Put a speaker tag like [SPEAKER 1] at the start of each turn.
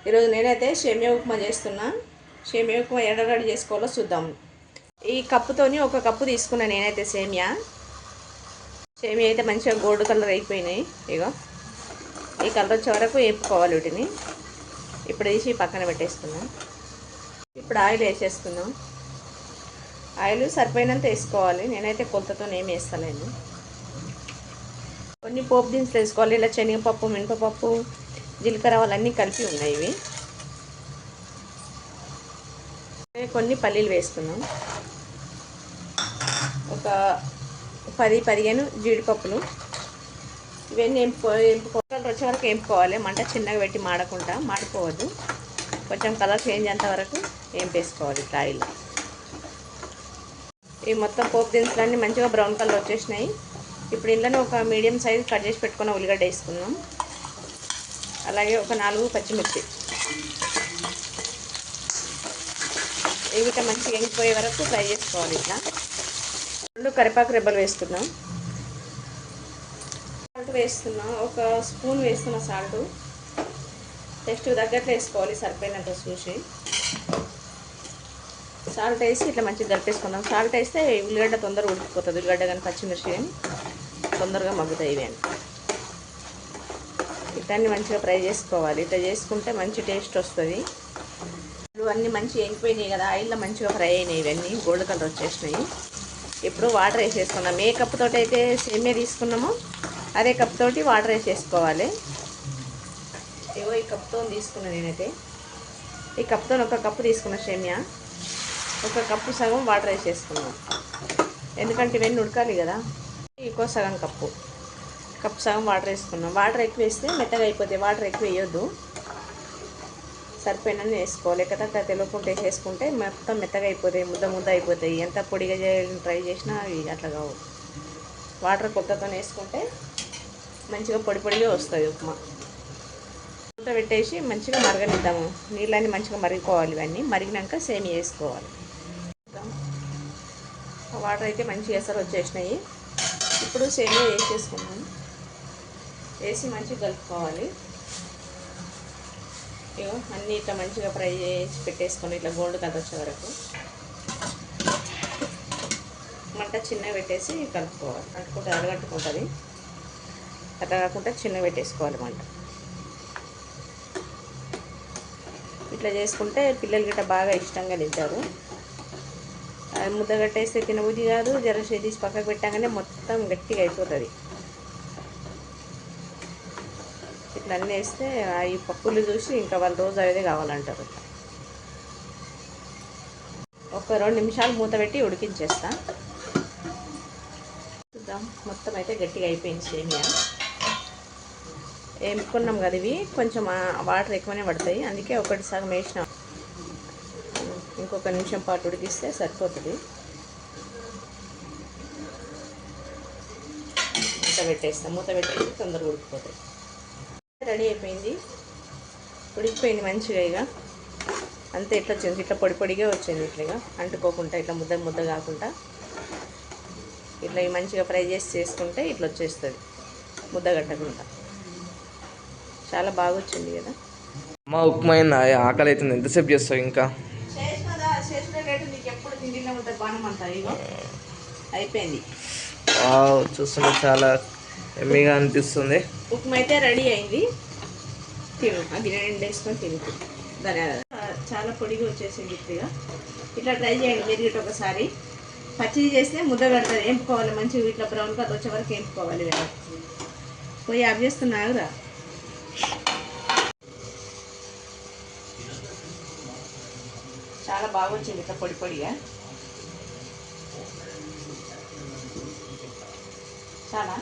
[SPEAKER 1] ఈరోజు నేనైతే సేమియా ఉప్మా చేస్తున్నా. సేమియా ఉప్మా ఎలా రెడీ చేసుకోవాలో చూద్దాం. ఈ కప్పుతోని ఒక కప్పు తీసుకున్నా నేనైతే సేమియా అయితే మంచిగా గోల్డ్ కలర్ అయిపోయినాయి. ఇగో ఈ కలర్ వచ్చే వరకు వేపుకోవాలి వీటిని. ఇప్పుడు తీసి పక్కన పెట్టేసుకున్నాం. ఇప్పుడు ఆయిల్ వేసేసుకుందాం. ఆయిల్ సరిపోయినంత వేసుకోవాలి. నేనైతే కొలతతో ఏమి వేస్తలేను. కొన్ని పోపు దినుసులు వేసుకోవాలి. ఇలా శనగపప్పు, మినపప్పు, జీలకర్ర అవన్నీ కలిపి ఉన్నాయి. ఇవి కొన్ని పల్లీలు వేసుకున్నాం. ఒక 10-15 జీడిపప్పులు. ఇవన్నీ కలర్ వచ్చే వరకు వేపుకోవాలి. మంట చిన్నగా పెట్టి మాడిపోవద్దు. కొంచెం కలర్ చేంజ్ అంత వరకు వేసుకోవాలి ఇట్లా ఆయిల్. ఈ మొత్తం పోపు దినుసులన్నీ మంచిగా బ్రౌన్ కలర్ వచ్చేసినాయి. ఇప్పుడు ఇంట్లోనే ఒక మీడియం సైజ్ కట్ చేసి పెట్టుకున్న ఉల్లిగడ్డ వేసుకుందాం. అలాగే ఒక 4 పచ్చిమిర్చి. ఇవి మంచిగా ఎంగిపోయే వరకు ఫ్రై చేసుకోవాలి. ఇట్లా 2 కరివేపాకు రెబ్బలు వేసుకుందాం. సాల్ట్ వేస్తున్నాం. ఒక స్పూన్ వేస్తున్నా సాల్ట్. టేస్ట్ తగ్గట్లు వేసుకోవాలి, సరిపోయినంత చూసి. సాల్ట్ వేసి ఇట్లా మంచిగా కలిపేసుకుందాం. సాల్ట్ వేస్తే ఉల్లిగడ్డ తొందరగా ఉడికిపోతుంది. ఉల్లిగడ్డ కానీ పచ్చిమిర్చి కానీ తొందరగా మగ్గుతాయి. ఇవి అని ఇట్లన్నీ మంచిగా ఫ్రై చేసుకోవాలి. ఇట్లా చేసుకుంటే మంచి టేస్ట్ వస్తుంది. ఇవన్నీ మంచిగా ఎంగిపోయినాయి కదా, ఆయిల్లో మంచిగా ఫ్రై అయినాయి. ఇవన్నీ గోల్డ్ కలర్ వచ్చేసినాయి. ఇప్పుడు వాటర్ వేసేసుకుందాం. ఏ కప్పు తోటి అయితే సేమియా తీసుకున్నామో అదే కప్పు తోటి వాటర్ వేసేసుకోవాలి. ఏవో ఈ కప్పుతో తీసుకున్నా నేనైతే. ఈ కప్పుతో ఒక కప్పు తీసుకున్న సేమియా, ఒక కప్పు సగం వాటర్ వేసేసుకున్నాం. ఎందుకంటే ఇవన్నీ ఉడకాలి కదా. ఇంకో సగం కప్పు సగం వాటర్ వేసుకున్నాం. వాటర్ ఎక్కువ వేస్తే మెత్తగా అయిపోతాయి. వాటర్ ఎక్కువ వేయొద్దు, సరిపోయినన్ని వేసుకోవాలి. ఎక్కడంతా తెలియకుండా వేసేసుకుంటే మొత్తం మెత్తగా అయిపోతాయి, ముద్ద అయిపోతాయి. ఎంత పొడిగా చేయాలని ట్రై చేసినా అవి అట్లా కావు. వాటర్ కొత్తతో వేసుకుంటే మంచిగా పొడిగా వస్తుంది ఉప్మా. మూత పెట్టేసి మంచిగా మరగనిద్దాము. నీళ్ళన్నీ మంచిగా మరిగిపోవాలి. ఇవన్నీ మరిగినాక సేమియా వేసుకోవాలి. వాటర్ అయితే మంచిగా ఎసరు వచ్చేసినాయి. ఇప్పుడు సేమియా వేసేసుకున్నాము. వేసి మంచిగా కలుపుకోవాలి. ఇగో అన్నీ ఇట్లా మంచిగా ఫ్రై చేసి పెట్టేసుకొని ఇట్లా గోల్డ్ కలర్ వచ్చే వరకు మంట చిన్నగా పెట్టేసి కలుపుకోవాలి. కలుపుకుంటే అరగట్టుకుంటుంది. అట్లా కాకుండా చిన్నగా పెట్టేసుకోవాలి మంట. ఇట్లా చేసుకుంటే పిల్లలు గిట్ట బాగా ఇష్టంగా తింటారు. ముద్ద కట్టేస్తే తినబుద్ధి కాదు. జరసేపు తీసి పక్కకు పెట్టగానే మొత్తం గట్టిగా అయిపోతుంది. ఇట్లా అన్నీ వేస్తే ఈ పప్పులు చూసి ఇంకా వాళ్ళు రోజు అదే కావాలంటారు. ఒక 2 నిమిషాలు మూత పెట్టి ఉడికించేస్తా. చూద్దాం. మొత్తం అయితే గట్టిగా అయిపోయింది సేమియా. వేపుకున్నాం కదా, ఇవి కొంచెం వాటర్ ఎక్కువనే పడతాయి. అందుకే ఒకటి సగం వేసిన. ఇంకొక నిమిషం పాటు ఉడికిస్తే సరిపోతుంది. మూత పెట్టేసి తొందరగా ఉడికిపోతాయి. రెడీ అయిపోయింది. ఉడికిపోయింది మంచిగా. ఇక అంతే. ఇట్లా వచ్చింది, ఇట్లా పొడిగా వచ్చింది. ఇట్లా అంటుకోకుండా, ఇట్లా ముద్ద కాకుండా ఇట్లా మంచిగా ఫ్రై చేసుకుంటే ఇట్లా వచ్చేస్తుంది, ముద్ద కట్టకుండా. చాలా బాగా వచ్చింది కదా.
[SPEAKER 2] మా ఉప్మా అయిందా? ఆకలి అవుతుంది. ఎంతసేపు చేస్తావు ఇంకా?
[SPEAKER 1] నీకు ఎప్పుడు తిండిలో ఉంటుంది బాణమంతా. ఇగో అయిపోయింది.
[SPEAKER 2] చూస్తుంటే చాలా ఎమ్మిగా అనిపిస్తుంది.
[SPEAKER 1] ఉప్మా అయితే రెడీ అయింది. తిను. అది 2 వేసుకొని తిను. ధన్యవాదాలు. చాలా పొడిగా వచ్చేసింది. ఇట్లా ట్రై చేయండి మీరు ఇట్లా ఒకసారి. పచ్చిది చేస్తే ముద్ద కడుతుంది. వేపుకోవాలి మంచిగా. ఇట్లా బ్రౌన్ కలర్ వచ్చే వరకు వేపుకోవాలి. పోయి ఆఫ్ చేస్తున్నావురా. చాలా బాగా వచ్చింది ఇట్లా పొడిగా. చాలా